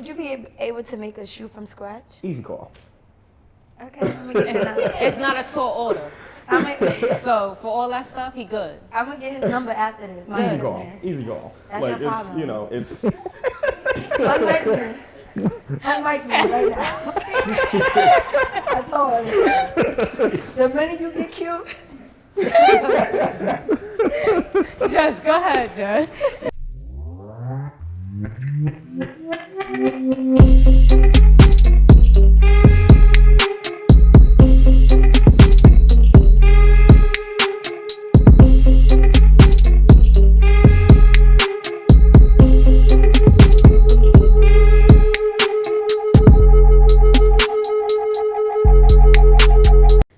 would you be able to make a shoe from scratch? Easy call. Okay, I'm gonna get his number. It's not a tall order. So for all that stuff, he good. I'm gonna get his number after this. My Easy call. goodness. Easy call. That's like your it's problem. you know it's Unlike me. Unlike me right now. I told you. The minute you get cute. Just go ahead, Judge.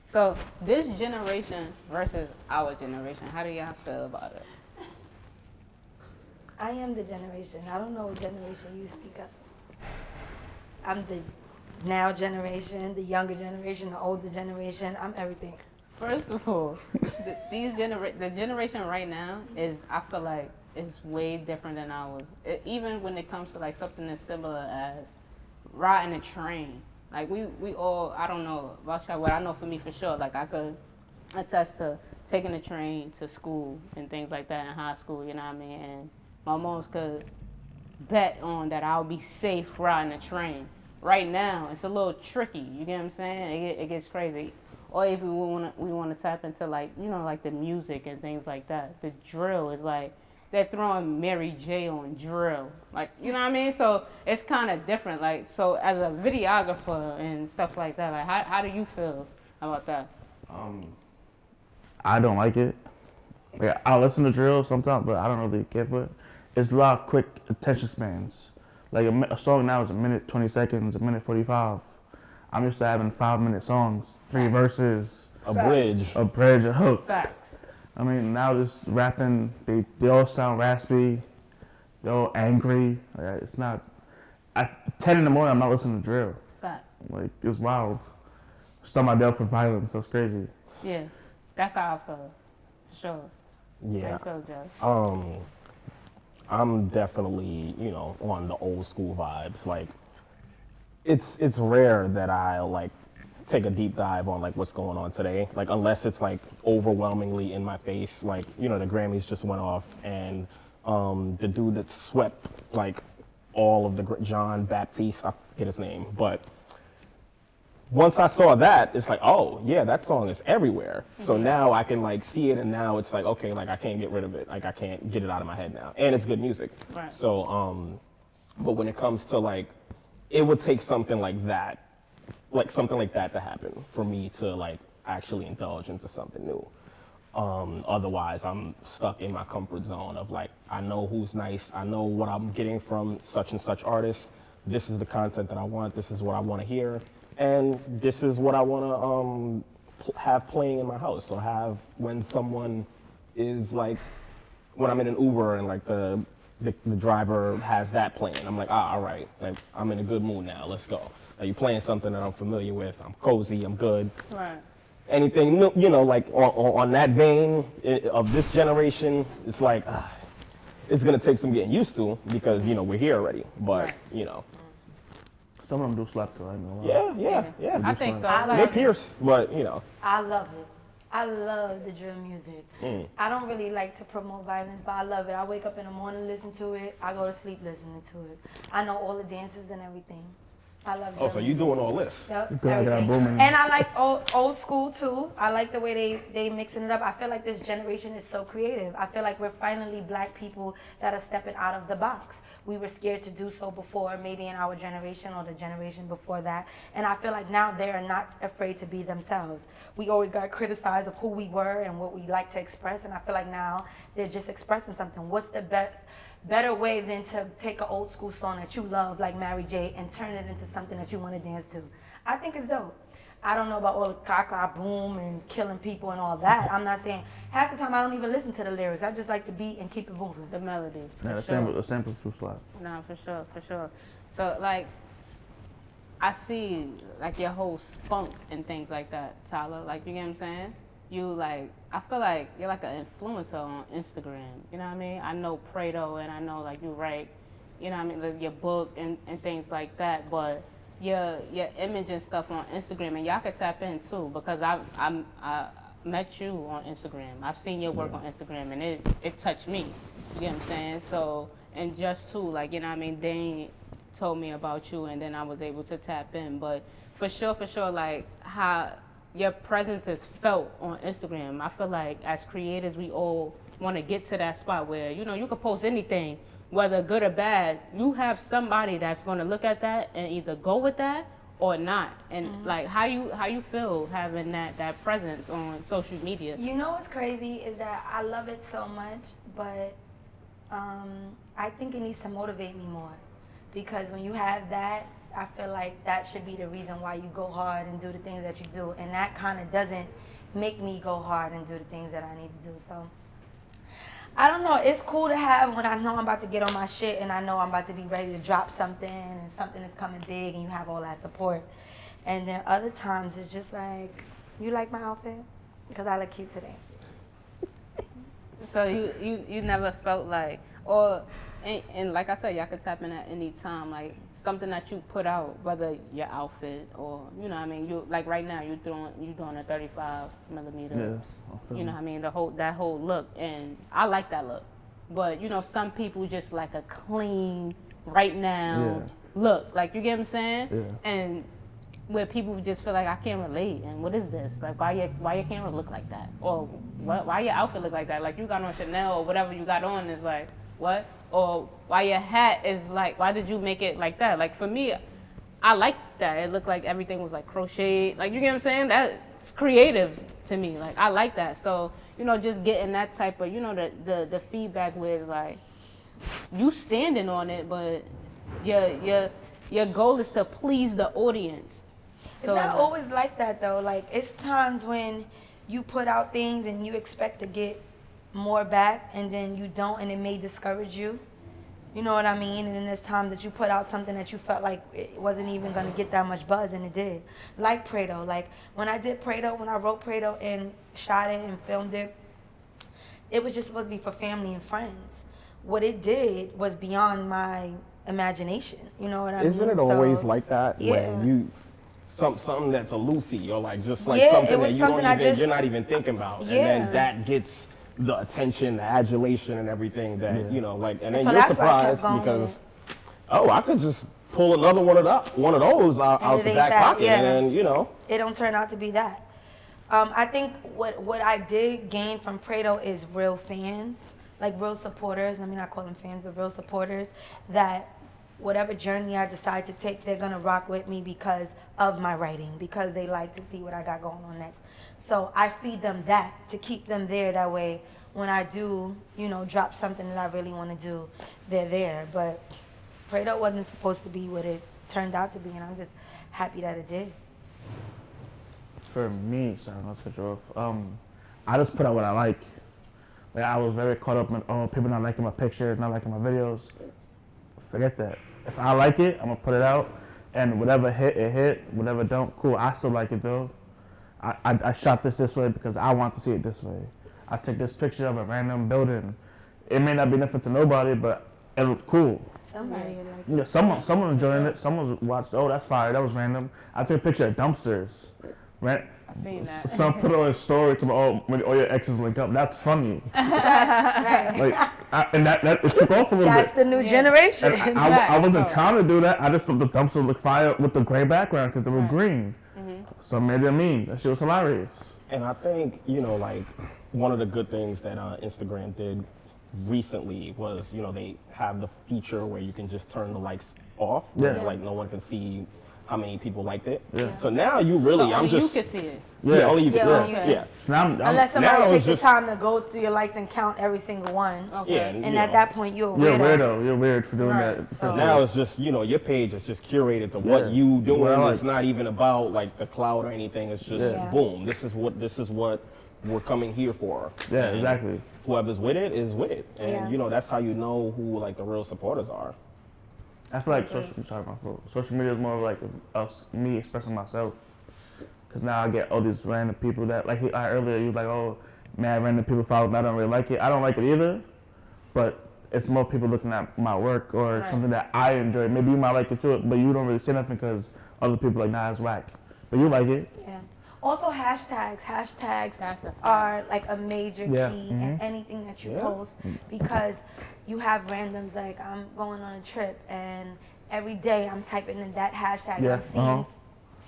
So this generation versus our generation, how do y'all feel about it? I am the generation. I don't know what generation you speak of. I'm the now generation, the younger generation, the older generation. I'm everything. First of all, the generation right now is, I feel like, is way different than ours. Even when it comes to like something as similar as riding a train. Like we all, I don't know about y'all, but I know for me for sure, like I could attest to taking a train to school and things like that in high school, you know what I mean? And my moms could bet on that I'll be safe riding a train. Right now, it's a little tricky, you get what I'm saying? It gets crazy. Or if we want to tap into like, you know, like the music and things like that. The drill is like, they're throwing Mary J on drill. Like, you know what I mean? So it's kind of different. Like, so as a videographer and stuff like that, like how do you feel about that? I don't like it. Like, I listen to drill sometimes, but I don't really care for it. It's a lot of quick attention spans. Like a song now is a minute 20 seconds, a minute 45. I'm used to having 5-minute songs, 3 verses, a bridge, a hook. Facts. I mean, now this rapping, they all sound raspy, they're all angry. Like, it's not. At 10 in the morning, I'm not listening to drill. Facts. Like, it's wild. Start my day off for violence. That's crazy. Yeah, that's how I feel. For sure. yeah. How you feel, Joe? I'm definitely, you know, on the old school vibes. Like, it's rare that I like take a deep dive on like what's going on today. Like, unless it's like overwhelmingly in my face. Like, you know, the Grammys just went off, and the dude that swept like all of the John Baptiste, I forget his name, but once I saw that, it's like, oh yeah, that song is everywhere. So now I can like see it, and now it's like, okay, like I can't get rid of it. Like I can't get it out of my head now, and it's good music. Right. So, but when it comes to like, it would take something like that to happen for me to like actually indulge into something new. Otherwise, I'm stuck in my comfort zone of like, I know who's nice, I know what I'm getting from such and such artist. This is the content that I want. This is what I want to hear. And this is what I want to have playing in my house. So have when someone is like, when I'm in an Uber and like the driver has that playing, I'm like, all right, like, I'm in a good mood now. Let's go. Are you playing something that I'm familiar with? I'm cozy. I'm good. Right. Anything new, you know, like on that vein of this generation, it's like it's gonna take some getting used to because you know we're here already. But you know. Some of them do slap though, I know. Yeah. I think so. I Nick Pierce, but you know. I love it. I love the drill music. I don't really like to promote violence, but I love it. I wake up in the morning, listen to it. I go to sleep listening to it. I know all the dances and everything. I love drill Oh, so you doing all this? Yep, gotta get that everything. booming. And I like old school too. I like the way they mixing it up. I feel like this generation is so creative. I feel like we're finally black people that are stepping out of the box. We were scared to do so before, maybe in our generation or the generation before that. And I feel like now they're not afraid to be themselves. We always got criticized of who we were and what we like to express. And I feel like now they're just expressing something. What's the better way than to take an old school song that you love like Mary J and turn it into something that you want to dance to? I think it's dope. I don't know about all the caca boom and killing people and all that. I'm not saying, half the time I don't even listen to the lyrics. I just like the beat and keep it moving. The melody. Yeah, the samples too slap. No, for sure. So like, I see like your whole spunk and things like that, Tyler. Like, you get what I'm saying? You like, I feel like you're like an influencer on Instagram. You know what I mean? I know Prado and I know like you write you know what I mean, like your book and things like that, but your image and stuff on Instagram, and y'all could tap in too, because I met you on Instagram. I've seen your work on Instagram, and it touched me. You get what I'm saying? So, and just too, like, you know what I mean, Dane told me about you, and then I was able to tap in. But for sure, like, how your presence is felt on Instagram. I feel like as creators, we all want to get to that spot where, you know, you can post anything, whether good or bad. You have somebody that's going to look at that and either go with that or not. And like, how you feel having that presence on social media? You know what's crazy is that I love it so much, but I think it needs to motivate me more, because when you have that, I feel like that should be the reason why you go hard and do the things that you do, and that kind of doesn't make me go hard and do the things that I need to do. So I don't know, it's cool to have when I know I'm about to get on my shit and I know I'm about to be ready to drop something and something is coming big and you have all that support. And then other times it's just like, you like my outfit? Because I look cute today. So you never felt like, or and like I said, y'all could tap in at any time, like something that you put out, whether your outfit or, you know what I mean, you like right now you doing a 35 millimeter, you know what I mean, that whole look, and I like that look. But you know, some people just like a clean right now look, like, you get what I'm saying? Yeah. And where people just feel like, I can't relate, and what is this? Like, why your camera look like that? Or why your outfit look like that? Like, you got on Chanel or whatever you got on is like, what? Or why your hat is like, why did you make it like that? Like, for me, I like that. It looked like everything was like crocheted. Like, you get what I'm saying? That's creative to me. Like, I like that. So, you know, just getting that type of, you know, the feedback where it's like, you standing on it, but your goal is to please the audience. It's not always like that though. Like, it's times when you put out things and you expect to get more back, and then you don't, and it may discourage you. You know what I mean? And then there's times that you put out something that you felt like it wasn't even gonna get that much buzz, and it did. Like Prado. Like, when I did Prado, when I wrote Prado and shot it and filmed it, it was just supposed to be for family and friends. What it did was beyond my imagination. You know what I mean? Isn't it always like that? Yeah. When you something that's a Lucy, or like just like Yeah, something it was that something you're not even thinking about, Yeah. and then that gets the attention, the adulation, and everything that you know, like, and then So you're that's why I kept surprised going because with oh, I could just pull another one of those out And it the ain't back that, pocket, yeah. and you know, it don't turn out to be that. I think what I did gain from Prado is real fans, like real supporters. Let me not call them fans, but real supporters that whatever journey I decide to take, they're gonna rock with me because of my writing, because they like to see what I got going on next. So I feed them that to keep them there. That way, when I do, you know, drop something that I really want to do, they're there. But Prado wasn't supposed to be what it turned out to be, and I'm just happy that it did. For me, sorry, let's cut you off. I just put out what I like. Like, I was very caught up in, people not liking my pictures, not liking my videos. Forget that. If I like it, I'm gonna put it out, and whatever hit, it hit. Whatever don't, cool. I still like it though. I shot this way because I want to see it this way. I took this picture of a random building. It may not be nothing to nobody, but it looked cool. Somebody would like Yeah, someone enjoying it. Someone watched. Oh, that's fire. That was random. I took a picture of dumpsters. Right? I seen that. Some put on a story to when all your exes link up. That's funny. Right. Like, and that it took off a little That's bit. the new generation. And I wasn't trying to do that. I just thought the dumpsters looked fire with the gray background because they were green. So made it mean. That shit was hilarious. and I think, you know, like, one of the good things that Instagram did recently was, you know, they have the feature where you can just turn the likes off. Yeah. Where, like, no one can see how many people liked it. Yeah. So now you really, So I'm only just. you can see it. Yeah, only you Yeah, can only see you it. can. Yeah. Now Unless now somebody it's takes the just- time to go through your likes and count every single one. Okay. Yeah, And you at know. that point, you're a you're a weirdo. weirdo. You're weird for doing Right. that. So- Now it's just, you know, your page is just curated to what Yeah. you doing. What I like. It's not even about like the cloud or anything. It's just Yeah. boom. This is what we're coming here for. Yeah, And exactly. Whoever's with it is with it, and Yeah. you know that's how you know who like the real supporters are. I feel like social media is more of like me expressing myself. Cause now I get all these random people that, like earlier you was like, oh man, random people follow me. I don't really like it. I don't like it either, but it's more people looking at my work or Right. something that I enjoy. Maybe you might like it too, but you don't really say nothing because other people like, nah, it's whack. But you like it. Yeah. Also hashtags. Hashtags That's a fact. are like a major Yeah. key in anything that you Yeah. post, because you have randoms like I'm going on a trip and every day I'm typing in that hashtag. Yeah. I'm seeing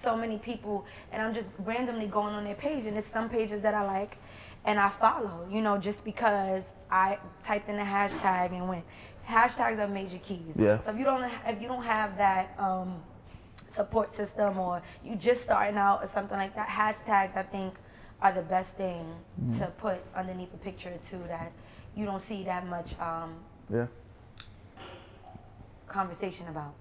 so many people and I'm just randomly going on their page, and there's some pages that I like and I follow, you know, just because I typed in the hashtag and went. Hashtags are major keys. Yeah. So if you don't have that support system, or you just starting out or something like that, hashtags I think are the best thing to put underneath a picture too, that you don't see that much Yeah. conversation about.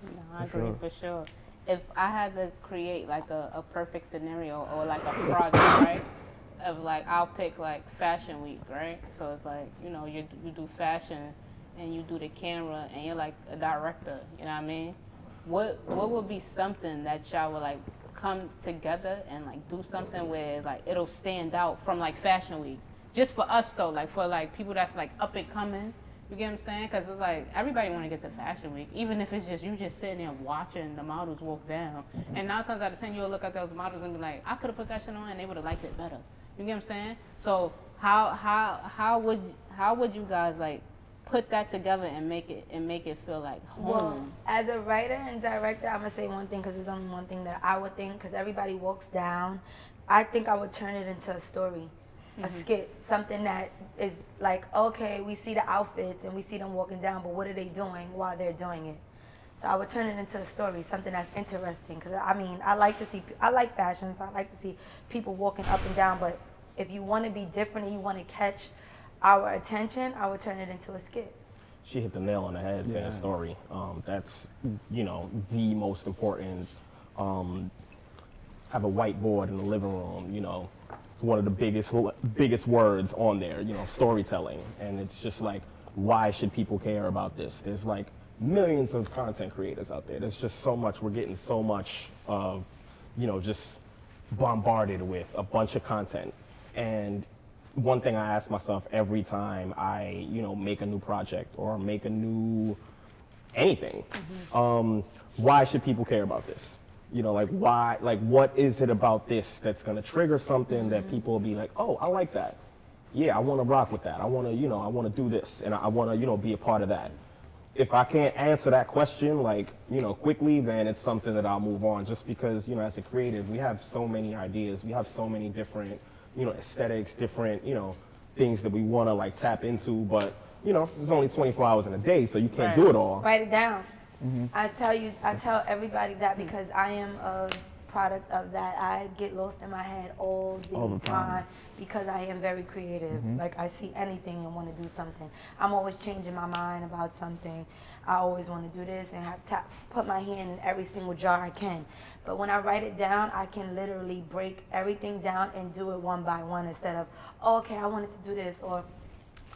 No, I agree for sure. If I had to create like a perfect scenario or like a project, right? Of like, I'll pick like Fashion Week, right? So it's like, you know, you do fashion and you do the camera and you're like a director, you know what I mean? What would be something that y'all would like come together and like do something where like it'll stand out from like Fashion Week? Just for us though, like for like people that's like up and coming. You get what I'm saying? Because it's like everybody want to get to Fashion Week, even if it's just you just sitting there watching the models walk down. And 9 times out of 10, you'll look at those models and be like, I could have put that shit on and they would have liked it better. You get what I'm saying? So how would you guys like put that together and make it feel like home? Well, as a writer and director, I'm gonna say one thing because it's only one thing that I would think, because everybody walks down. I think I would turn it into a story. A skit, something that is like, okay, we see the outfits and we see them walking down, but what are they doing while they're doing it? So I would turn it into a story, something that's interesting. Because I mean, I like fashion, so I like to see people walking up and down. But if you want to be different and you want to catch our attention, I would turn it into a skit. She hit the nail on the head saying Yeah. story. That's, you know, the most important. Have a whiteboard in the living room, you know. One of the biggest words on there, you know, storytelling. And it's just like, why should people care about this? There's like millions of content creators out there. There's just so much. We're getting so much of, you know, just bombarded with a bunch of content. And one thing I ask myself every time I, you know, make a new project or make a new anything, why should people care about this? You know, like why, like what is it about this that's gonna trigger something that people will be like, oh, I like that. Yeah, I wanna rock with that. I wanna, you know, I wanna do this and I wanna, you know, be a part of that. If I can't answer that question, like, you know, quickly, then it's something that I'll move on, just because, you know, as a creative, we have so many ideas. We have so many different, you know, aesthetics, different, you know, things that we wanna like tap into, but, you know, there's only 24 hours in a day, so you can't do it all. Write it down. I tell everybody that because I am a product of that. I get lost in my head all the time because I am very creative. Like I see anything and want to do something. I'm always changing my mind about something. I always want to do this and put my hand in every single jar I can. But when I write it down, I can literally break everything down and do it one by one instead of, oh, okay, I wanted to do this, or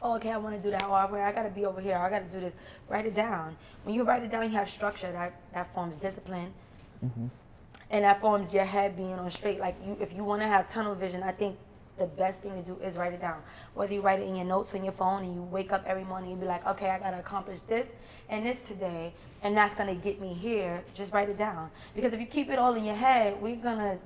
oh, okay, I want to do that, or I got to be over here, or I got to do this. Write it down. When you write it down, you have structure. That forms discipline. And that forms your head being on straight. Like, if you want to have tunnel vision, I think the best thing to do is write it down. Whether you write it in your notes on your phone and you wake up every morning and be like, okay, I got to accomplish this and this today, and that's going to get me here, just write it down. Because if you keep it all in your head,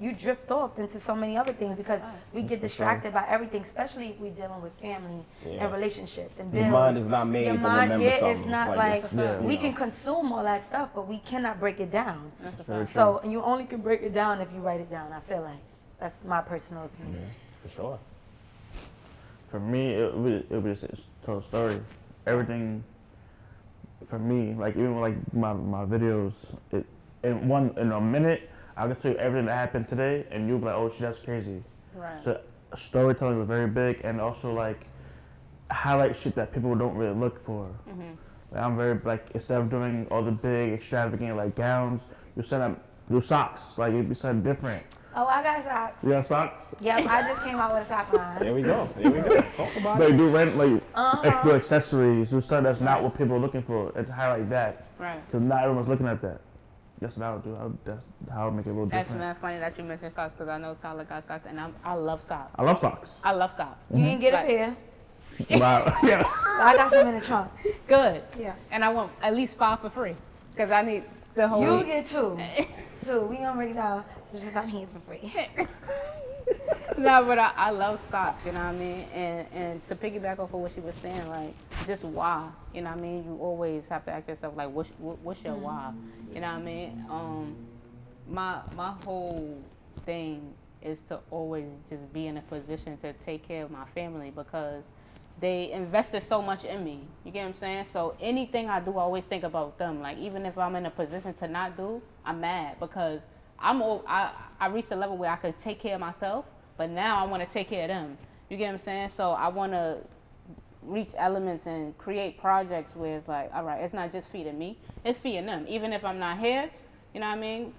you drift off into so many other things because we get distracted by everything, especially if we're dealing with family and relationships and bills. Your mind is not made to remember something. It's not like like, we you can know. consume all that stuff, but we cannot break it down. That's a fact. So, and you only can break it down if you write it down, I feel like. That's my personal opinion. For sure. For me, it would be just tell a story. Everything for me, like even like my videos, in a minute, I can tell you everything that happened today, and you'll be like, oh shit, that's crazy. Right. So storytelling was very big, and also like highlight shit that people don't really look for. Like, I'm very like, instead of doing all the big extravagant like gowns, you send up your socks, like it'd be something different. Oh, I got socks. You got socks? Yep, I just came out with a sock line. There we go. There we go. Talk about They it. do rent like extra accessories, do something that's not what people are looking for, and to highlight that. Right. Because not everyone's looking at that. That's what I would do. That's how I would make it a little That's different. not funny that you mentioned socks because I know Tyler got socks and I love socks. I love socks. I love socks. You didn't get a Like, pair. Wow. Yeah. I got some in the trunk. Good. Yeah. And I want at least 5 for free. Because I need the whole You week. get 2. 2. We gonna break it down. It's just I'm here for free. No, but I love socks, you know what I mean? And to piggyback off of what she was saying, like, just why, you know what I mean? You always have to ask yourself, like, what's your why? You know what I mean? My whole thing is to always just be in a position to take care of my family because they invested so much in me. You get what I'm saying? So anything I do, I always think about them. Like, even if I'm in a position to not do, I'm mad because I reached a level where I could take care of myself, but now I want to take care of them. You get what I'm saying? So I want to reach elements and create projects where it's like, all right, it's not just feeding me, it's feeding them. Even if I'm not here, you know what I mean?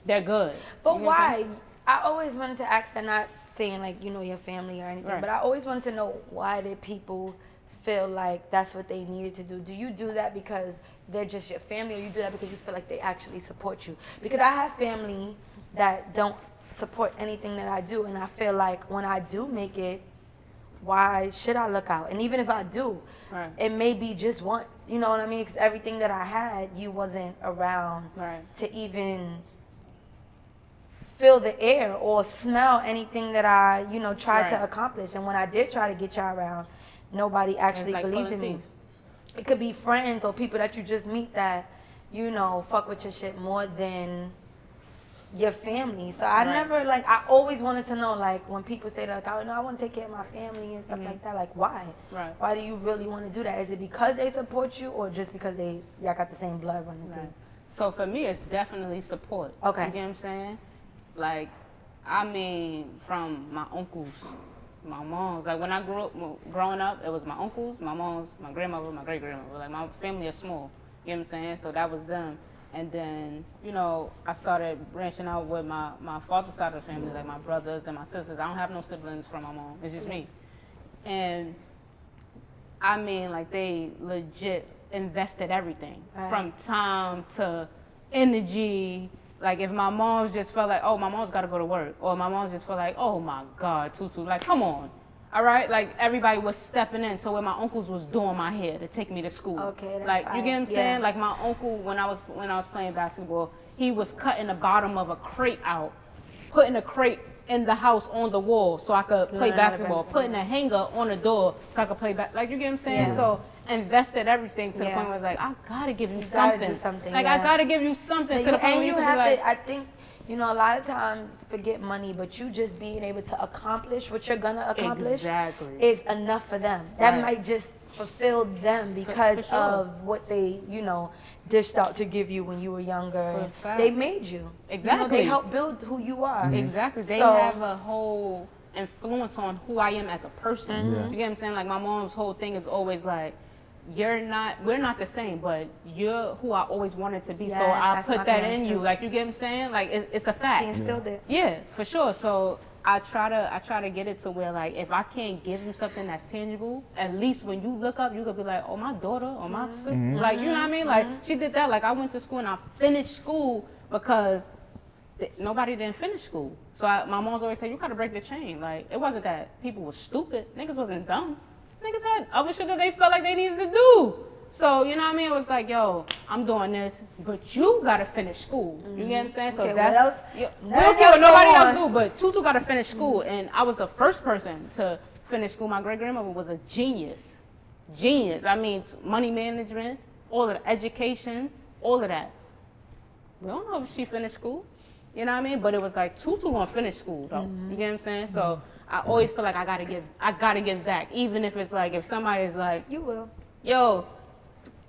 They're good. But You get what I'm why? saying? I always wanted to ask that, not saying like, you know, your family or anything, Right. but I always wanted to know why did people feel like that's what they needed to do? Do you do that because they're just your family, or you do that because you feel like they actually support you? Because I have family that don't support anything that I do, and I feel like when I do make it, why should I look out? And even if I do, Right. it may be just once, you know what I mean? Because everything that I had, you wasn't around Right. to even feel the air or smell anything that I, you know, tried to Right. accomplish. And when I did try to get y'all around, nobody actually like believed in pulling me. teeth. It could be friends or people that you just meet that, you know, fuck with your shit more than your family. So I Right. never, like, I always wanted to know, like, when people say that, like, oh, no, I want to take care of my family and stuff like that, like, why? Right. Why do you really want to do that? Is it because they support you or just because y'all got the same blood running Right. through? So for me, it's definitely support. Okay. You get what I'm saying? Like, I mean, from my uncles, my moms. Like, when I growing up, it was my uncles, my moms, my grandmother, my great-grandmother. Like, my family is small. You know what I'm saying? So that was them. And then, you know, I started branching out with my father's side of the family, like my brothers and my sisters. I don't have no siblings from my mom. It's just me. And I mean, like, they legit invested everything Right. from time to energy. Like, if my mom's just felt like, oh, my mom's got to go to work, or my mom's just felt like, oh my God, Tutu, like, come on. All right, like, everybody was stepping in. So when my uncles was doing my hair to take me to school, Okay, that's like, you get what I'm fine. saying? Yeah. Like, my uncle, when I was playing basketball, he was cutting the bottom of a crate out, putting a crate in the house on the wall so I could play Learn how to basketball, basketball. putting a hanger on the door so I could play back. Like, you get what I'm saying? Yeah. So invested everything to the Yeah. point where it's like, I gotta give you, You gotta something. do something, Like, yeah. I gotta give you something to the point And where you you can be have like, to, I think, you know, a lot of times forget money, but you just being able to accomplish what you're gonna accomplish Exactly. is enough for them. That Right. might just fulfill them because for sure. of what they, you know, dished out to give you when you were younger. For And fact. they made you. You know, Exactly. they helped build who you are. Exactly. They So- have a whole influence on who I am as a person. Yeah. You get what I'm saying? Like, my mom's whole thing is always like, we're not the same, but you're who I always wanted to be. Yes, so I that's my put that in parents you. too. Like, you get what I'm saying? Like, it's a fact. She instilled it. Yeah, for sure. So I try to get it to where, like, if I can't give you something that's tangible, at least when you look up, you could be like, oh, my daughter or my sister. Like, you know what I mean? Like, she did that. Like, I went to school and I finished school because nobody didn't finish school. So my mom's always said, you gotta break the chain. Like, it wasn't that people were stupid. Niggas wasn't dumb. Niggas had other shit that they felt like they needed to do. So, you know what I mean? It was like, yo, I'm doing this, but you gotta finish school. You get what I'm saying? So Okay, that's, what else? yeah, we Nothing don't care what else nobody go else on. do, but Tutu gotta finish school. And I was the first person to finish school. My great-grandmother was a genius. Genius. I mean, money management, all of the education, all of that. We don't know if she finished school. You know what I mean? But it was like Tutu gonna finish school though. You get what I'm saying? So I always feel like I gotta give back. Even if it's like, if somebody's like, You will. yo,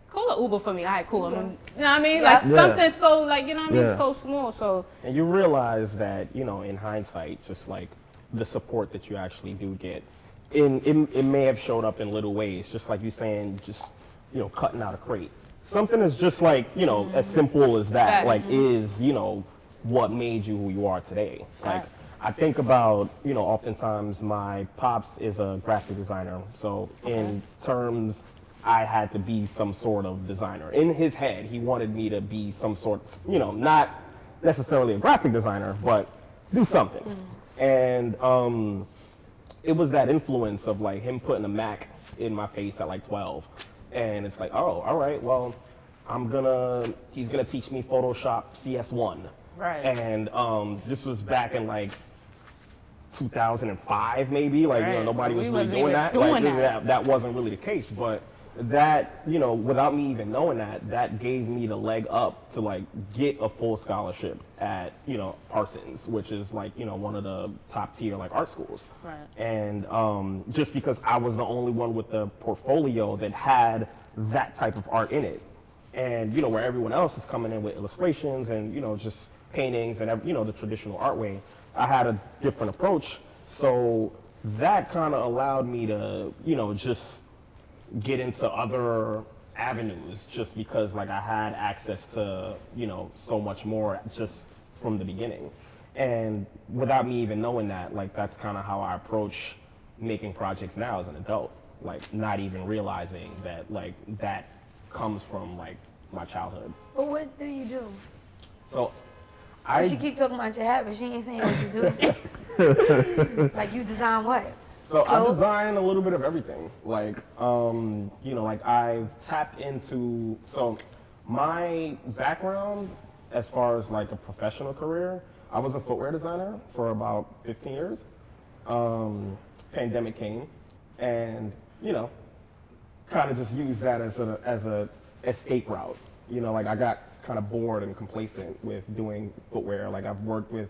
call an Uber for me. All right, cool. You know what I mean? Yeah. Like, Yeah. something so, like, you know what I mean? Yeah. So small. So And you realize that, you know, in hindsight, just like the support that you actually do get, it may have showed up in little ways, just like you saying, just, you know, cutting out a crate. Something is just like, you know, as simple as that, Facts. like, is, you know, what made you who you are today. Like, Right. I think about, you know, oftentimes my pops is a graphic designer, so in terms, I had to be some sort of designer. In his head, he wanted me to be some sort, you know, not necessarily a graphic designer, but do something. And it was that influence of like him putting a Mac in my face at like 12. And it's like, oh, all right, well, he's gonna teach me Photoshop CS1. Right. And this was back in like 2005 maybe, like, you know, nobody was really doing that. That wasn't really the case, but that, you know, without me even knowing that gave me the leg up to like get a full scholarship at, you know, Parsons, which is like, you know, one of the top tier like art schools. Right. And just because I was the only one with the portfolio that had that type of art in it. And, you know, where everyone else is coming in with illustrations and, you know, just paintings and, you know, the traditional art way, I had a different approach. So that kind of allowed me to, you know, just get into other avenues just because like I had access to, you know, so much more just from the beginning. And without me even knowing that, like that's kind of how I approach making projects now as an adult, like not even realizing that like that comes from like my childhood. But what do you do? So She keep talking about your hat, but she ain't saying what you do. Like you design what? So I Clothes? design a little bit of everything. Like, you know, like I've tapped into, so my background as far as like a professional career, I was a footwear designer for about 15 years. Pandemic came and, you know, kind of just used that as a escape route. You know, like I got kind of bored and complacent with doing footwear. Like I've worked with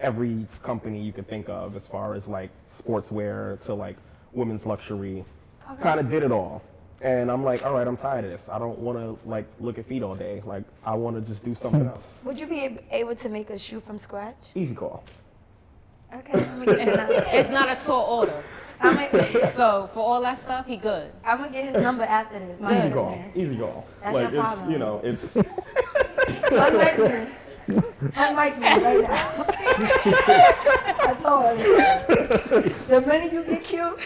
every company you could think of as far as like sportswear to like women's luxury. Okay. Kind of did it all. And I'm like, all right, I'm tired of this. I don't want to like look at feet all day. Like I want to just do something else. Would you be able to make a shoe from scratch? Easy call. Okay, let me get his number. It's not a tall order. So for all that stuff, he good. I'm gonna get his number after this. My Easy call. goodness. Easy call. That's like your it's, problem. you know, it's Unlike me. Unlike me right now. I told you. The minute you get cute.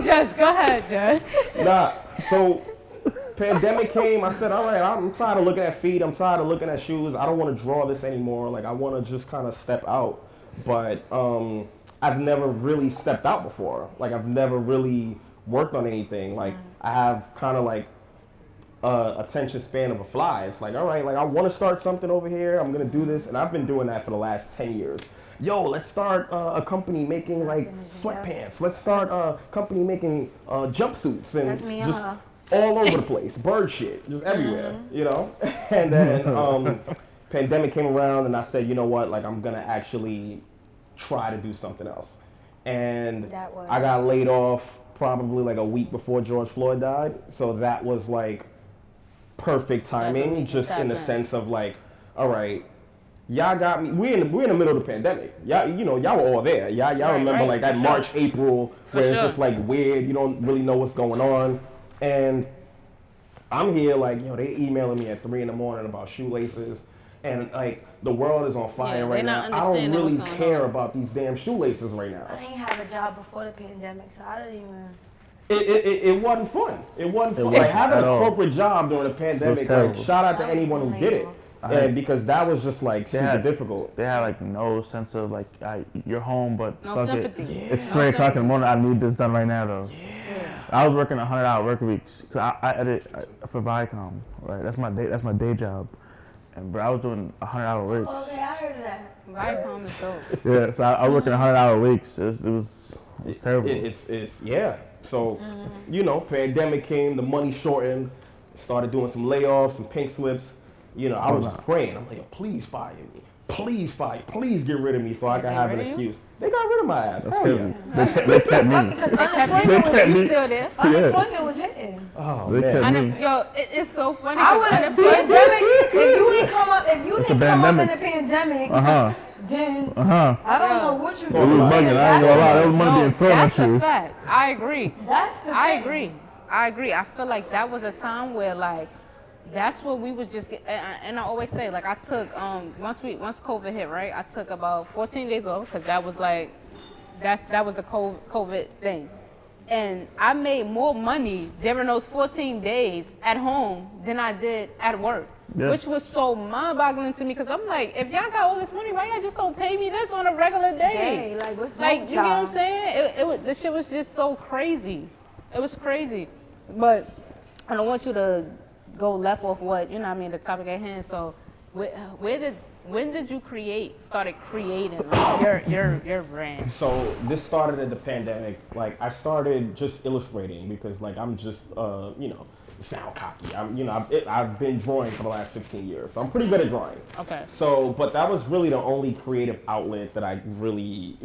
Just go ahead, Judge. nah. So pandemic came, I said, all right, I'm tired of looking at feet. I'm tired of looking at shoes. I don't want to draw this anymore. Like I want to just kind of step out. But I've never really stepped out before. Like I've never really worked on anything. Like I have kind of like attention span of a fly. It's like, all right, like I want to start something over here. I'm gonna do this, and I've been doing that for the last 10 years. Yo, let's start a company making like sweatpants. Let's start a company making jumpsuits and That's me, just all over the place, bird shit, just everywhere, you know. And then pandemic came around, and I said, you know what, like I'm gonna actually try to do something else. And I got laid off probably like a week before George Floyd died, so that was like perfect timing, just in the sense of like, all right, y'all got me. We're in the middle of the pandemic. Y'all, you know, y'all were all there. Y'all remember like that March, April, where it's just like weird. You don't really know what's going on, and I'm here like, yo, they emailing me at 3 a.m. about shoelaces, and like the world is on fire right now. I don't really care about these damn shoelaces right now. I ain't have a job before the pandemic, so I didn't even. It wasn't fun. It wasn't fun. Like having a corporate job during the pandemic. Like shout out to anyone who did it, and because that was just like super difficult. They had like no sense of like you're home, but No fuck sympathy. it. It's 3 o'clock in the morning. I need this done right now though. Yeah. I was working 100-hour work weeks. Cause I edit for Viacom. Right. That's my day job. And bro, I was doing 100-hour weeks. Okay, I heard of that. Viacom is dope. Yeah. So I was working 100-hour weeks. It was terrible. It's yeah. So, you know, pandemic came, the money shortened, started doing some layoffs, some pink slips. You know, I was just praying. I'm like, yo, please fire me. Please fire. Please get rid of me so I can have an excuse. They got rid of my ass. Hell yeah. They kept me. Because unemployment was You still there? unemployment was hitting. Oh, They man. kept me. Yo, it's so funny. I would have pandemic if you didn't come up in the pandemic. Then I don't know what you It was bugging. I ain't gonna lie. That was money being thrown at That's a you. fact. I agree. That's the thing. I agree. I feel like that was a time where like that's what we was just and I always say like I took once COVID hit, right, I took about 14 days off because that was like that was the COVID thing. And I made more money during those 14 days at home than I did at work, which was so mind-boggling to me because I'm like, if y'all got all this money, why y'all just don't pay me this on a regular day? Like, what's wrong Like, with you get what I'm y'all? saying? The shit was just so crazy. It was crazy. But I don't want you to go left off what, you know what I mean, the topic at hand. So when did you started creating like, your brand? So this started at the pandemic. Like I started just illustrating because like I'm just sound cocky. I've been drawing for the last 15 years, so I'm pretty good at drawing. Okay. So, but that was really the only creative outlet that I really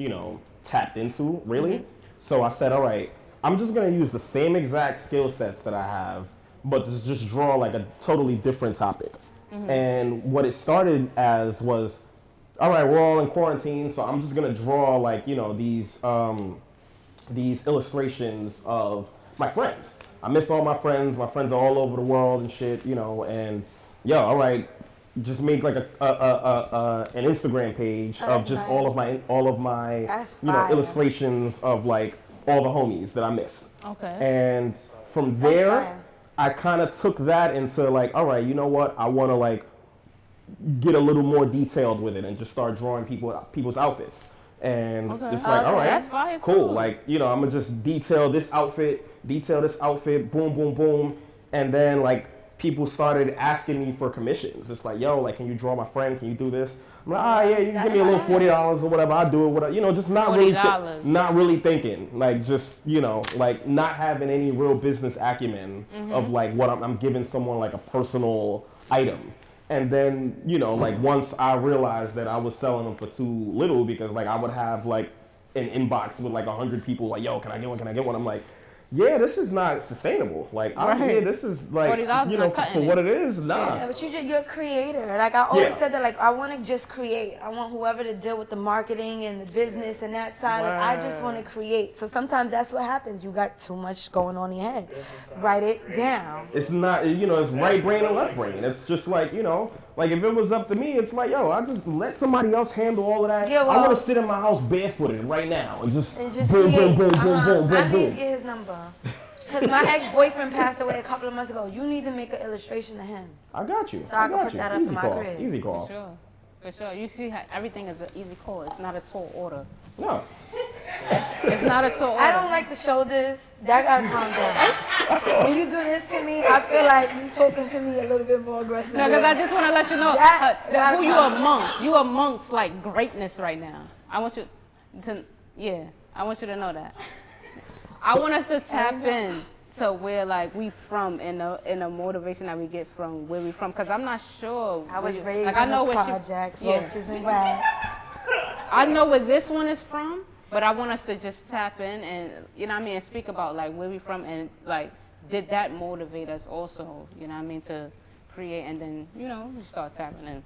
tapped into really. So I said, all right, I'm just gonna use the same exact skill sets that I have, but to just draw like a totally different topic. And what it started as was, all right, we're all in quarantine, so I'm just gonna draw like these illustrations of my friends. I miss all my friends. My friends are all over the world and shit, and all right, just make like an Instagram page of just all of my illustrations of like all the homies that I miss. Okay. And from there, I kind of took that into like, all right, you know what? I want to like get a little more detailed with it and just start drawing people's outfits. And it's like, all right, cool. Like, I'm gonna just detail this outfit, boom, boom, boom. And then like people started asking me for commissions. It's like, yo, like, can you draw my friend? Can you do this? I'm like, yeah, you can give me a little $40 or whatever. I'll do it. Whatever, just not really thinking, like, just like not having any real business acumen of like what I'm giving someone like a personal item. And then like once I realized that I was selling them for too little because like I would have like an inbox with like 100 people like, yo, can I get one? Can I get one? I'm like, yeah, this is not sustainable. Like, this is like, for what it is, nah. Yeah, but you're a creator. Like, I always said that, like, I want to just create. I want whoever to deal with the marketing and the business and that side. Like, I just want to create. So sometimes that's what happens. You got too much going on in your head. Write it down. It's not, it's right brain and left brain. It's just like, like if it was up to me, it's like, yo, I just let somebody else handle all of that. Yeah, well, I want to sit in my house barefooted right now and just boom, boom, boom, boom, boom, boom, I boom. need to get his number. Because my ex-boyfriend passed away a couple of months ago. You need to make an illustration of him. I got you. So I can put that up in my crib. Easy call. For sure. You see how everything is an easy call. It's not a tall order. No. It's not a tall order. I don't like the shoulders. That gotta calm down. When you do this to me, I feel like you talking to me a little bit more aggressive. No, because I just want to let you know who you amongst. You amongst like greatness right now. I want you to, I want you to know that. I want us to tap in to where like we from and the motivation that we get from where we from. Because I'm not sure. I was raised like, I know in where projects, roaches and rats. I know where this one is from, but I want us to just tap in and, and speak about like where we from and like, did that motivate us also, to create and then, we start tapping in.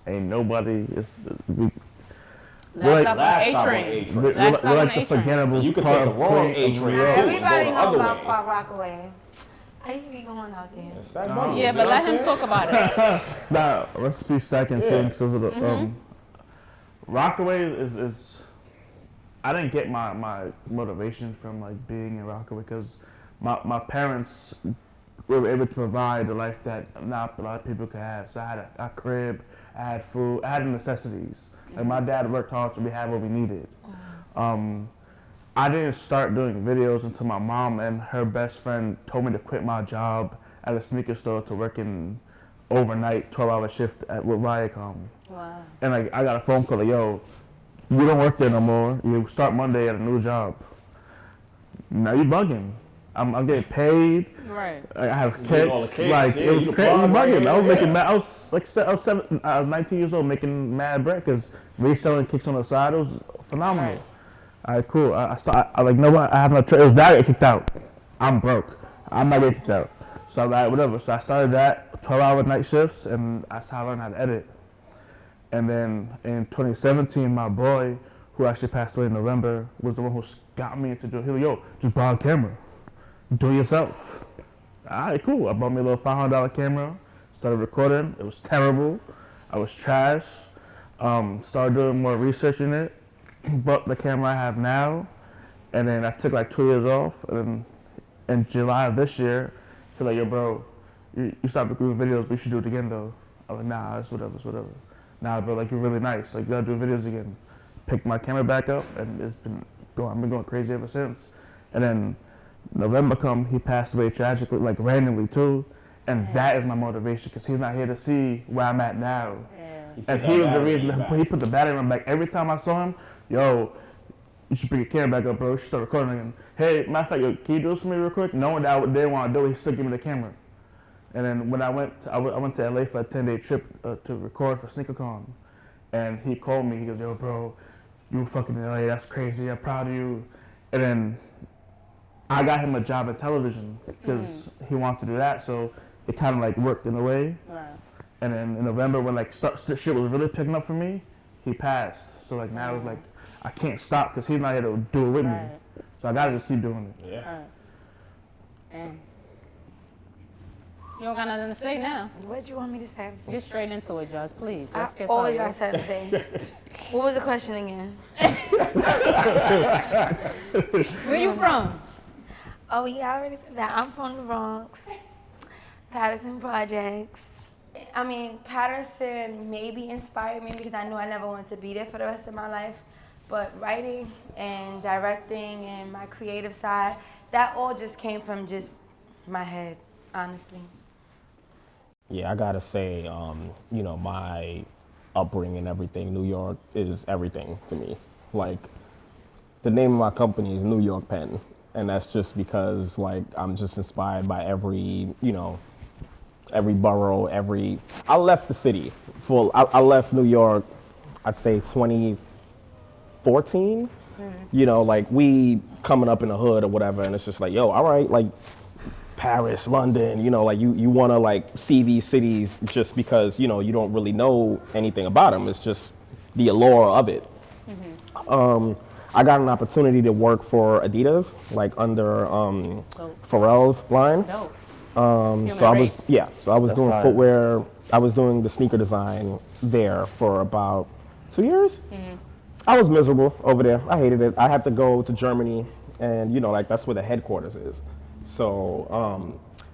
Ain't nobody, Last stop on A-Train. We're like the forgettable. You could take the wrong A-Train too. Everybody go the knows other about way. Far Rockaway. I used to be going out there. It's that money, Yeah, but let him talk about it. Nah, let's be second things. So Rockaway is I didn't get my motivation from like being in Rockaway because my parents were able to provide the life that not a lot of people could have. So I had a crib, I had food, I had the necessities. Like my dad worked hard so we had what we needed. I didn't start doing videos until my mom and her best friend told me to quit my job at a sneaker store to work in overnight 12-hour shift with Viacom. Wow. And like I got a phone call like, yo, you don't work there no more. You start Monday at a new job. Now you bugging. I'm getting paid. Right. I have kids. Like yeah, it was you crazy. Bugging. Yeah, I was making mad. I was 19 years old making mad bread because reselling kicks on the side. It was phenomenal. Right. All right, cool. I like, no what? I have no choice. It was that I get kicked out. I'm broke. I'm not getting kicked out. So I'm like, whatever. So I started that 12-hour night shifts, and that's how I learned how to edit. And then in 2017, my boy, who actually passed away in November, was the one who got me into doing. He was like, yo, just buy a camera. Do it yourself. All right, cool. I bought me a little $500 camera. Started recording. It was terrible. I was trash. Started doing more research in it. bought the camera I have now, and then I took like 2 years off, and then in July of this year, he's like, yo, bro, you stopped recording videos, but you should do it again though. I was like, nah, it's whatever. Nah, bro, like you're really nice, like you gotta do videos again. Picked my camera back up, and I've been going crazy ever since. And then November come, he passed away tragically, like randomly too, and that is my motivation because he's not here to see where I'm at now. And he was the reason he put the battery in my back. Every time I saw him, yo, you should bring your camera back up, bro. You should start recording again. Hey, matter of fact, yo, can you do this for me real quick? Knowing that I didn't want to do it, he still gave me the camera. And then when I went to LA for a 10-day trip to record for SneakerCon, and he called me. He goes, yo, bro, you fucking in LA. That's crazy. I'm proud of you. And then I got him a job in television because he wanted to do that. So it kind of like worked in a way. Right. And then in November, when like shit was really picking up for me, he passed. So like now it's like I can't stop because he's not here to do it with me. So I gotta just keep doing it. Yeah. Right. And you don't got nothing to say now. What do you want me to say? Get straight into it, Josh, please. I always got something to say. What was the question again? Where you from? Oh, yeah, I already said that. I'm from the Bronx, Patterson Projects. I mean, Patterson maybe inspired me because I knew I never wanted to be there for the rest of my life. But writing and directing and my creative side, that all just came from just my head, honestly. Yeah, I gotta say, you know, my upbringing and everything, New York is everything to me. Like, the name of my company is Newyorkpenn, and that's just because, like, I'm just inspired by every, you know, every borough, I left the city. I left New York, I'd say 2014. You know, like, we coming up in the hood or whatever, and it's just like, yo, all right, like, Paris, London, you know, like you want to like see these cities just because, you know, you don't really know anything about them. It's just the allure of it. I got an opportunity to work for Adidas, like under Pharrell's line. So I was doing footwear. I was doing the sneaker design there for about 2 years. I was miserable over there. I hated it. I had to go to Germany, and you know, like that's where the headquarters is. So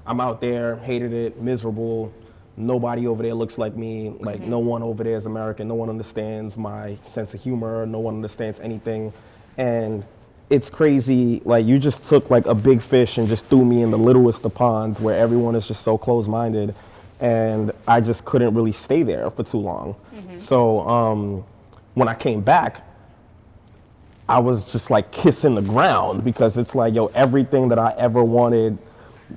I'm out there, hated it, miserable. Nobody over there looks like me. Like no one over there is American. No one understands my sense of humor. No one understands anything. And it's crazy. Like you just took like a big fish and just threw me in the littlest of ponds where everyone is just so close-minded. And I just couldn't really stay there for too long. So when I came back, I was just like kissing the ground because it's like, yo, everything that I ever wanted,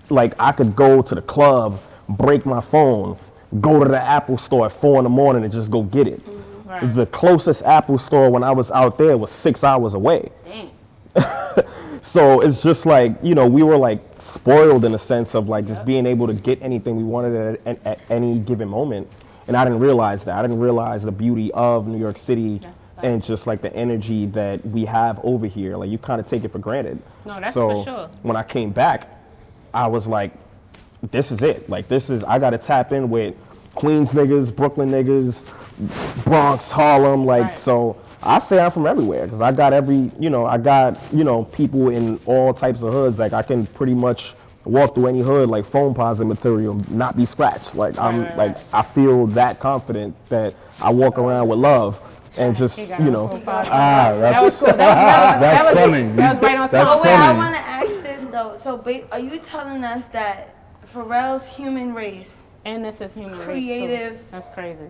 like I could go to the club, break my phone, go to the Apple store at 4 a.m. and just go get it. Right. The closest Apple store when I was out there was 6 hours away. So it's just like, you know, we were like spoiled in a sense of like just being able to get anything we wanted at any given moment. And I didn't realize that. I didn't realize the beauty of New York City. And just like the energy that we have over here, like you kind of take it for granted. No, that's so for sure. When I came back, I was like, this is it. Like I got to tap in with Queens niggas, Brooklyn niggas, Bronx, Harlem. Like, so I say I'm from everywhere because I got people in all types of hoods. Like I can pretty much walk through any hood like foam positive material, not be scratched. Like I feel that confident that I walk around with love. And just, you know, that was cool. That's funny. That was right on top. Wait, I want to ask this though. So, are you telling us that Pharrell's Human Race and this is Human Race too. That's crazy.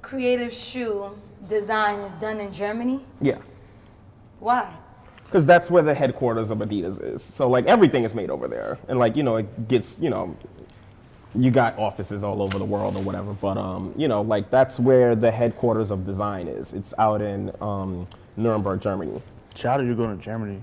Creative shoe design is done in Germany? Yeah. Why? Because that's where the headquarters of Adidas is. So like everything is made over there, and like you know it gets you got offices all over the world or whatever, but you know, like that's where the headquarters of design is. It's out in Nuremberg, Germany. Shout out you going to Germany.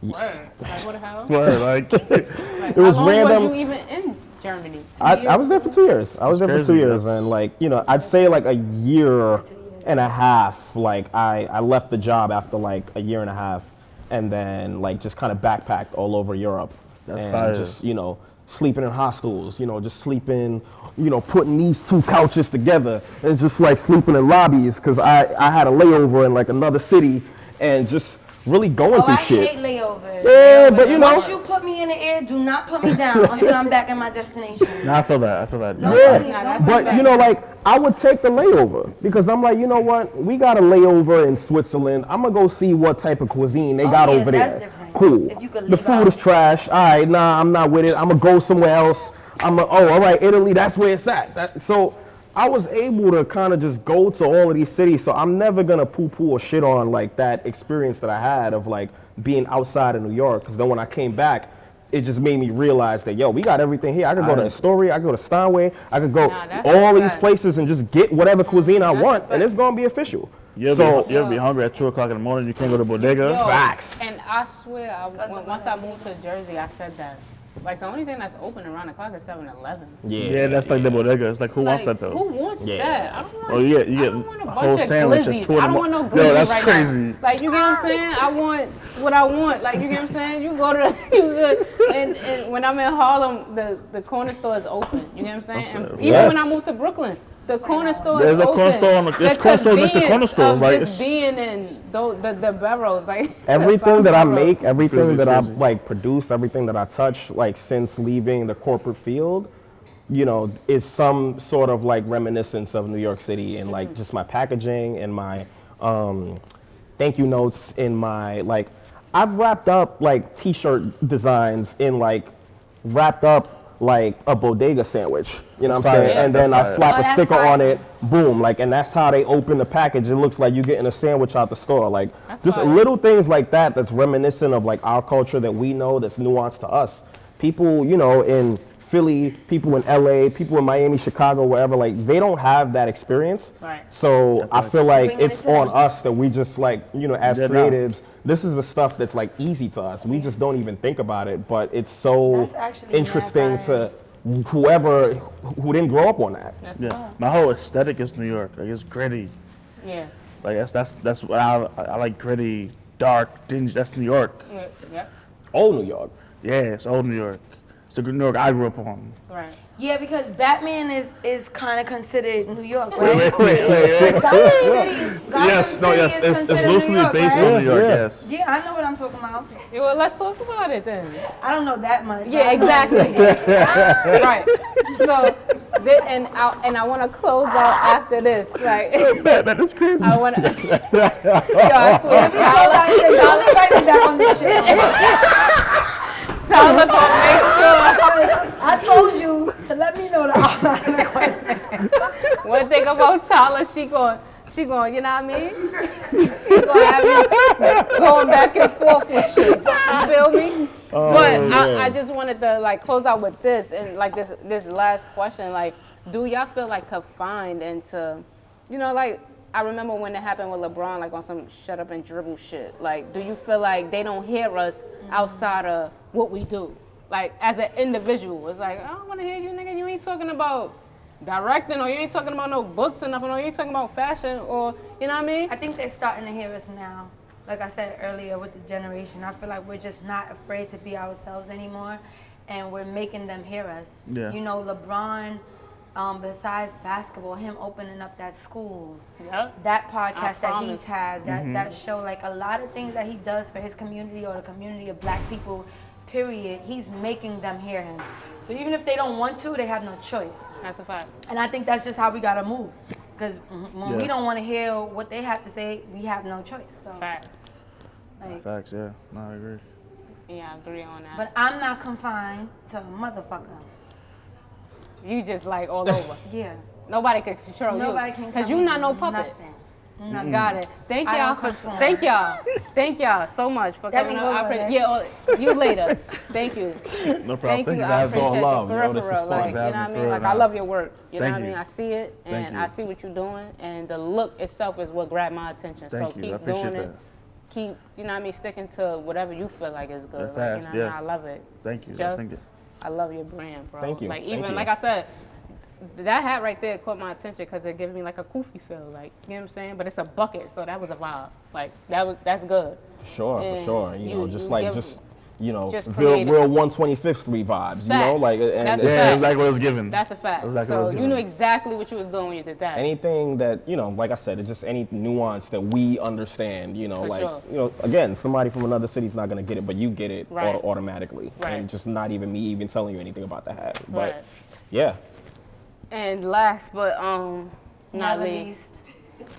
Word. Like what the hell? Word, like it was how long random. Was you even in Germany? I was there for 2 years. I was there for 2 years, and like you know, I'd say like a year and a half. Like I left the job after like a year and a half, and then like just kind of backpacked all over Europe. That's and fire. Just you know. sleeping in hostels, you know, just sleeping, you know, putting these 2 couches together and just like sleeping in lobbies because I had a layover in like another city and just really going through I shit. hate layovers. Yeah, but you know. Once you put me in the air, do not put me down until I'm back at my destination. No, I feel that. Yeah, but you know, like I would take the layover because I'm like, you know what? We got a layover in Switzerland. I'm gonna go see what type of cuisine they got over there. That's different. Cool. If you could The leave food out. is trash. All right, nah, I'm not with it. I'm gonna go somewhere else. All right, Italy. That's where it's at. So I was able to kind of just go to all of these cities. So I'm never gonna poo-poo or shit on like that experience that I had of like being outside of New York. Because then when I came back, it just made me realize that, yo, we got everything here. I could go to Astoria, I could go to Steinway, I could go all these places and just get whatever cuisine I want, and it's gonna be official. You'll be hungry at 2 o'clock in the morning. You can't go to bodega. Facts. And I swear, once I moved to Jersey, I said that. Like, the only thing that's open around the clock is 7-Eleven. Yeah, that's like the bodega. It's like, who wants that, though? Who wants that? I don't want, oh, yeah, I don't want a bunch whole of sandwich at glizzies. 2 in the I don't want no morning. glizzies Yo, that's right crazy. now. Like, you get what I'm saying? I want what I want. Like, you get what I'm saying? You go to, and when I'm in Harlem, the corner store is open. You get what I'm saying? And even when I moved to Brooklyn, the corner store is open. There's a corner store there's corner store next to corner store. Like, just being in the barrels, like everything that I make, everything Crazy, that I crazy. like produce, everything that I touch, like since leaving the corporate field, you know, is some sort of like reminiscence of New York City and like just my packaging and my thank you notes in my like I've wrapped up like t-shirt designs in like wrapped up like a bodega sandwich, you know what I'm saying? Yeah, and then I slap a that's sticker fire. on it, boom, like, and that's how they open the package. It looks like you're getting a sandwich out the store. Like, just fire. little things like that that's reminiscent of like our culture that we know that's nuanced to us. People, you know, in Philly, people in LA, people in Miami, Chicago, wherever, like, they don't have that experience. Right. So I feel like Bringing it it's to on them. us that we just like, you know, as Yeah, no. creatives, this is the stuff that's like easy to us. We just don't even think about it, but it's so That's actually interesting mad fire. to whoever who didn't grow up on that. yeah, my whole aesthetic is New York. Like, it's gritty. Yeah. Like, that's what I like, gritty, dark, dingy. That's New York. Yeah. Old New York. Yeah, it's old New York. It's the New York I grew up on. Right. Yeah, because Batman is kind of considered New York, right? Wait. Gotham City, Gotham Yes, no, City yes, is it's considered loosely New York, based right? on New York. Yeah. Yes. Yeah, I know what I'm talking about. Yeah, well, let's talk about it then. I don't know that much. but Yeah, I know- exactly. Right. So, I want to close out after this. Like, That is crazy. I want to. Yo, I swear, Don't invite me back on this shit. Tyler gonna make sure. I told you to let me know the outline of the question. One thing about Tyler, she going, you know what I mean? She gonna have you going back and forth with shit. You feel me? But I just wanted to like close out with this and like this last question. Like, do y'all feel like confined into, you know, like I remember when it happened with LeBron, like on some shut up and dribble shit. Like, do you feel like they don't hear us outside of what we do? Like, as an individual, it's like, I don't want to hear you, nigga. You ain't talking about directing, or you ain't talking about no books or nothing, or you ain't talking about fashion, or, you know what I mean? I think they're starting to hear us now. Like I said earlier with the generation, I feel like we're just not afraid to be ourselves anymore, and we're making them hear us. Yeah. You know, LeBron, besides basketball, him opening up that school, Yep. that podcast that he promise. has, that show, like a lot of things that he does for his community or the community of black people, period, he's making them hear him. So even if they don't want to, they have no choice. That's a fact. And I think that's just how we gotta move. Because when we Yeah. don't want to hear what they have to say, we have no choice. So, Fact. like, Facts, yeah. No, I agree. Yeah, I agree on that. but I'm not confined to a motherfucker. You just like all over. Yeah. Nobody can control Nobody you. can Because tell you me not no puppet. nothing. I got it. Thank I y'all. don't conform. Thank y'all so much for That coming means on. I over, appreciate, eh? yeah, you later. Thank you. No problem. Thank you. you I guys. appreciate all you. love, For yo. real, This for is real. fun. Like, you know what I mean? Like, I love your work. You know Thank what I mean? you. I see it, and Thank I you. see what you're doing, and the look itself is what grabbed my attention. Thank So you. I keep appreciate doing that. it. Keep, you know what I mean, sticking to whatever you feel like is good. That's Like, you fast, know what I mean? yeah. I love it. Thank you. Just- Thank you. I love your brand, bro. Thank you. Like, Thank even, you. like I said, that hat right there caught my attention because it gives me like a koofy feel, like, you know what I'm saying? But it's a bucket, so that was a vibe. Like, that's good. Sure, for And sure. You know, just you like give- just you know, Just real creative. 125th Street vibes, you know, Facts. like, and That's a Yeah, fact. it's like what it was given. That's a fact. Exactly what So it's you given. knew exactly what you was doing when you did that. anything that, you know, like I said, it's just any nuance that we understand, you know, For like, sure. you know, again, somebody from another city's not gonna get it, but you get it Right. automatically, Right. and just not even me even telling you anything about the hat. But Right. yeah, And last but not Never least,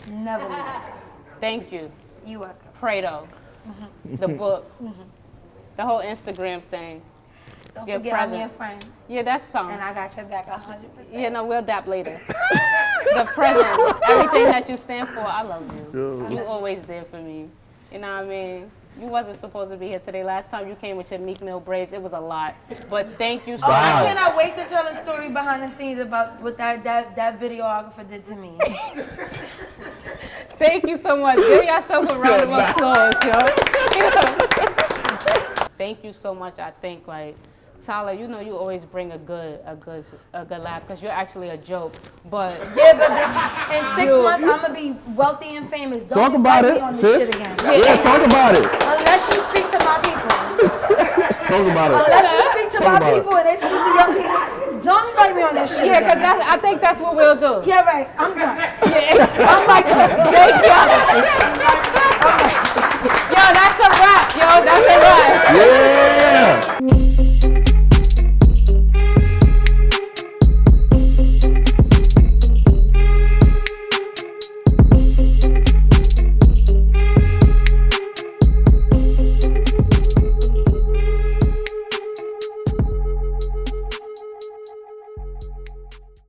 Never least. thank you, You are. Prado, the book, the whole Instagram thing. Don't Your forget I'm present. your friend, Yeah, that's fine. and I got your back 100%. You know, we'll dap later. The present, everything that you stand for, I love you. You always did for me. You know what I mean? You wasn't supposed to be here today. Last time you came with your Meek Mill braids, it was a lot. But thank you so Oh, I much. cannot wait to tell a story behind the scenes about what that videographer did to me. Thank you so much. Give yourself a round of applause, yo. Thank you so much. I think, like, Tyler, you know you always bring a good laugh because you're actually a joke. But Yeah, but in 6 months I'm gonna be wealthy and famous. Don't talk about invite it, me on this sis. shit again. Yeah, talk about it. Unless you speak to my people. Talk about it. Unless you speak to my about it. people and they speak to your people. Don't invite me on that shit yeah, again. because I think that's what we'll do. Yeah, right. I'm done. Yeah. I'm like, Thank you. Yo, that's a wrap, yo. That's a wrap. Yeah.